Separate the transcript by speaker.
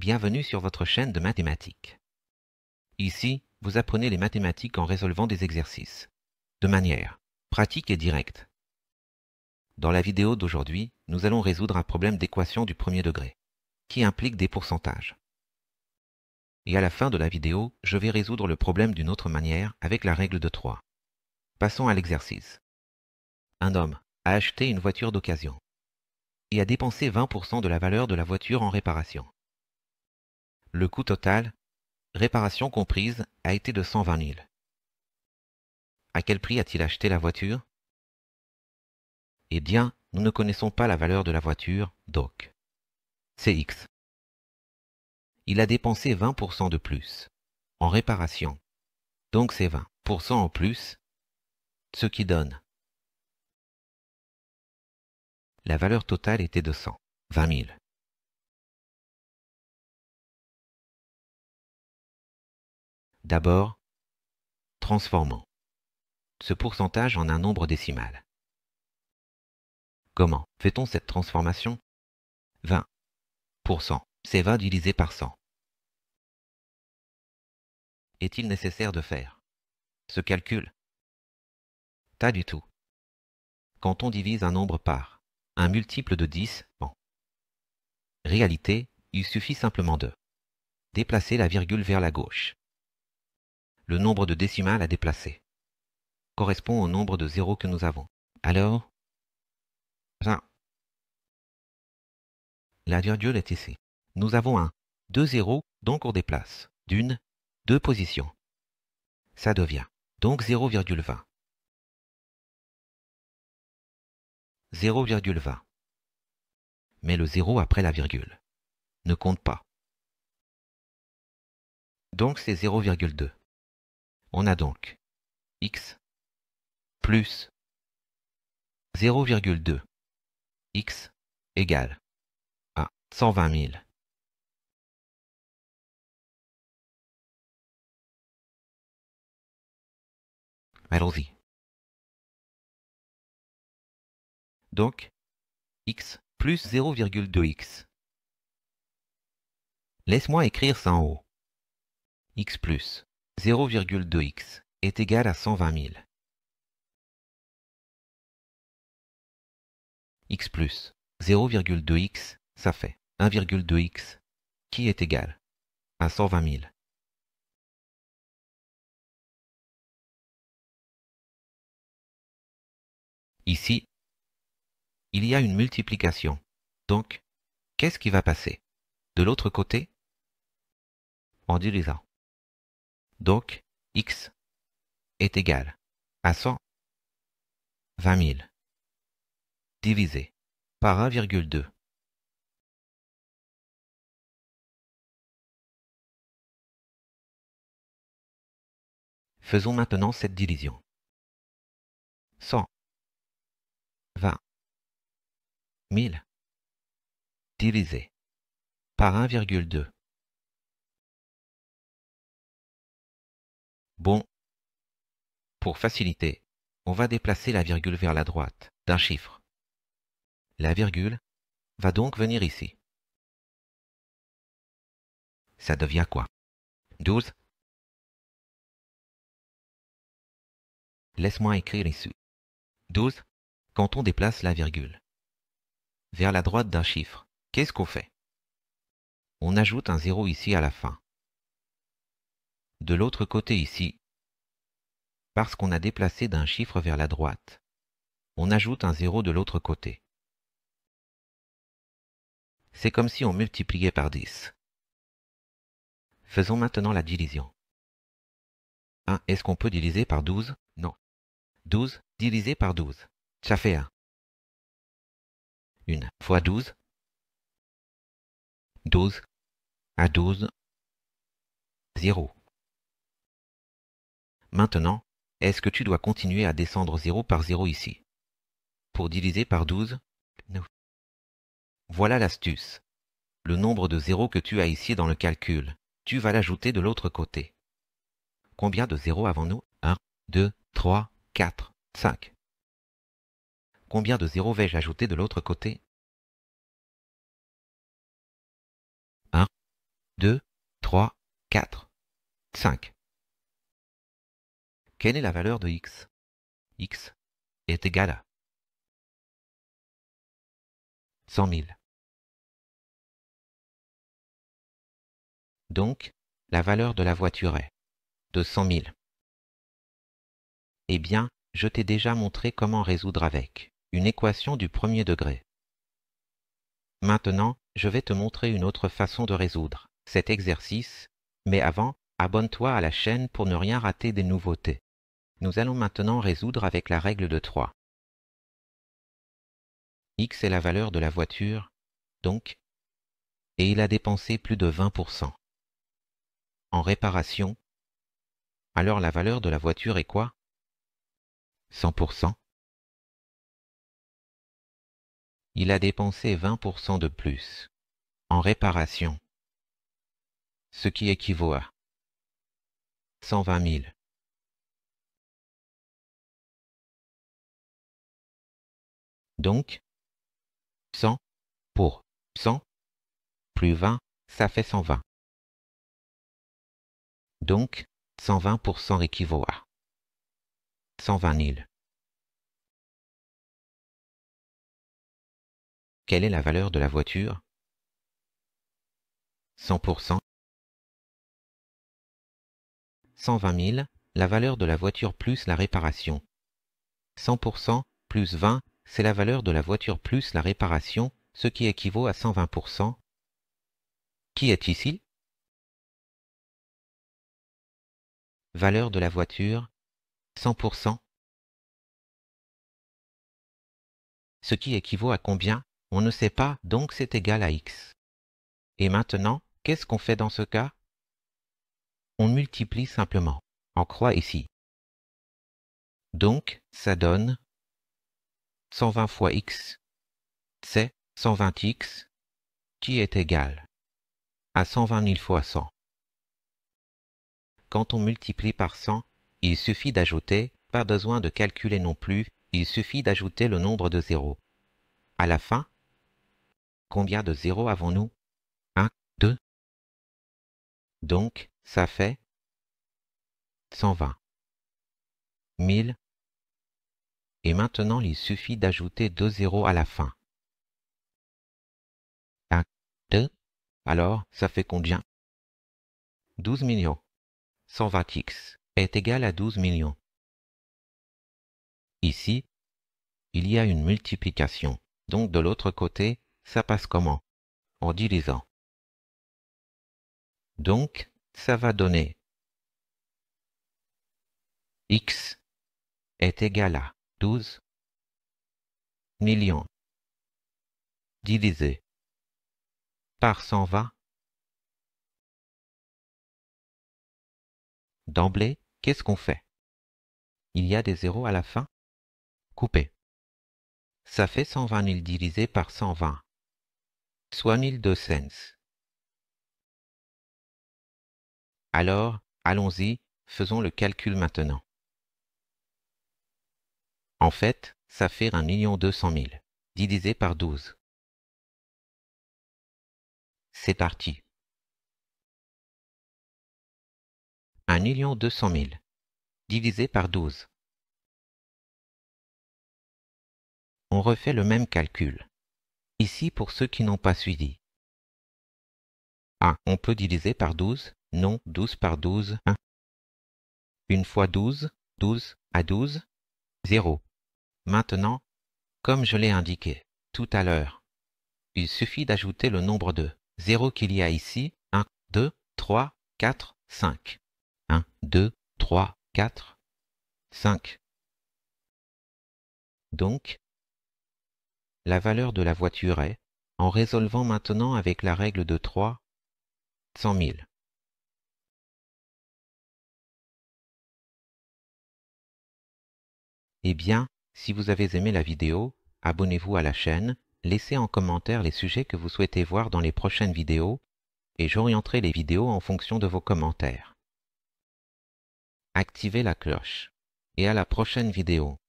Speaker 1: Bienvenue sur votre chaîne de mathématiques. Ici, vous apprenez les mathématiques en résolvant des exercices, de manière pratique et directe. Dans la vidéo d'aujourd'hui, nous allons résoudre un problème d'équation du premier degré, qui implique des pourcentages. Et à la fin de la vidéo, je vais résoudre le problème d'une autre manière avec la règle de 3. Passons à l'exercice. Un homme a acheté une voiture d'occasion et a dépensé 20% de la valeur de la voiture en réparation. Le coût total, réparation comprise, a été de 120 000. À quel prix a-t-il acheté la voiture? Eh bien, nous ne connaissons pas la valeur de la voiture, donc c'est X. Il a dépensé 20% de plus en réparation, donc c'est 20% en plus, ce qui donne. La valeur totale était de 120 000. D'abord, transformons ce pourcentage en un nombre décimal. Comment fait-on cette transformation? 20%, c'est 20 divisé par 100. Est-il nécessaire de faire ce calcul? Pas du tout. Quand on divise un nombre par un multiple de 10, en réalité, il suffit simplement de déplacer la virgule vers la gauche. Le nombre de décimales à déplacer correspond au nombre de zéros que nous avons. Alors, la virgule est ici. Nous avons deux zéros, donc on déplace deux positions. Ça devient donc 0,20. 0,20. Mais le 0 après la virgule ne compte pas. Donc c'est 0,2. On a donc x plus 0,2. X égale à 120 000. Allons-y. Donc, x plus 0,2x. Laisse-moi écrire ça en haut. X plus 0,2x est égal à 120 000. X plus 0,2x, ça fait 1,2x, qui est égal à 120 000. Ici, il y a une multiplication. Donc, qu'est-ce qui va passer de l'autre côté en divisant? Donc, x est égal à 120 000 divisé par 1,2. Faisons maintenant cette division. 120 000 divisé par 1,2. Bon, pour faciliter, on va déplacer la virgule vers la droite d'un chiffre. La virgule va donc venir ici. Ça devient quoi? 12. Laisse-moi écrire ici. 12, quand on déplace la virgule vers la droite d'un chiffre, qu'est-ce qu'on fait? On ajoute un 0 ici à la fin. De l'autre côté ici, parce qu'on a déplacé d'un chiffre vers la droite, on ajoute un 0 de l'autre côté. C'est comme si on multipliait par 10. Faisons maintenant la division. Est-ce qu'on peut diviser par 12? Non. 12 divisé par 12, ça fait 1. 1 fois 12. 12 à 12, 0. Maintenant, est-ce que tu dois continuer à descendre 0 par 0 ici? Pour diviser par 12? Non. Voilà l'astuce. Le nombre de zéros que tu as ici dans le calcul, tu vas l'ajouter de l'autre côté. Combien de zéros avons-nous? 1, 2, 3, 4, 5. Combien de zéros vais-je ajouter de l'autre côté? 1. 2, 3, 4, 5. Quelle est la valeur de x? X est égal à 100 000. Donc, la valeur de la voiture est de 100 000. Eh bien, je t'ai déjà montré comment résoudre avec une équation du premier degré. Maintenant, je vais te montrer une autre façon de résoudre cet exercice, mais avant, abonne-toi à la chaîne pour ne rien rater des nouveautés. Nous allons maintenant résoudre avec la règle de 3. X est la valeur de la voiture, donc, et il a dépensé plus de 20%. En réparation, alors la valeur de la voiture est quoi? 100%. Il a dépensé 20% de plus en réparation, ce qui équivaut à 120 000. Donc, 100 pour 100 plus 20, ça fait 120. Donc, 120% équivaut à 120 000. Quelle est la valeur de la voiture? 100%. 120 000, la valeur de la voiture plus la réparation. 100% plus 20, c'est la valeur de la voiture plus la réparation, ce qui équivaut à 120%. Qui est ici? Valeur de la voiture, 100%. Ce qui équivaut à combien? On ne sait pas, donc c'est égal à x. Et maintenant, qu'est-ce qu'on fait dans ce cas? On multiplie simplement, en croix ici. Donc, ça donne 120 fois x, c'est 120x, qui est égal à 120 000 fois 100. Quand on multiplie par 100, il suffit d'ajouter, pas besoin de calculer non plus, il suffit d'ajouter le nombre de zéros. À la fin, combien de zéros avons-nous? 1, 2. Donc, ça fait 120. 1000. Et maintenant, il suffit d'ajouter 2 zéros à la fin. 1, 2. Alors, ça fait combien? 12 millions. 120x est égal à 12 millions. Ici, il y a une multiplication. Donc, de l'autre côté, ça passe comment? En divisant. Donc, ça va donner x est égal à 12 millions divisé par 120. D'emblée, qu'est-ce qu'on fait? Il y a des zéros à la fin? Coupé. Ça fait 120 000 divisé par 120, soit 1002 cents. Alors, allons-y, faisons le calcul maintenant. En fait, ça fait 1 200 000 divisé par 12. C'est parti. 1 200 000 divisé par 12. On refait le même calcul. Ici, pour ceux qui n'ont pas suivi. 1. On peut diviser par 12? Non, 12 par 12, 1. Une fois 12, 12 à 12, 0. Maintenant, comme je l'ai indiqué tout à l'heure, il suffit d'ajouter le nombre de 0 qu'il y a ici, 1, 2, 3, 4, 5. 1, 2, 3, 4, 5. Donc, la valeur de la voiture est, en résolvant maintenant avec la règle de 3, 100 000. Eh bien, si vous avez aimé la vidéo, abonnez-vous à la chaîne, laissez en commentaire les sujets que vous souhaitez voir dans les prochaines vidéos, et j'orienterai les vidéos en fonction de vos commentaires. Activez la cloche. Et à la prochaine vidéo.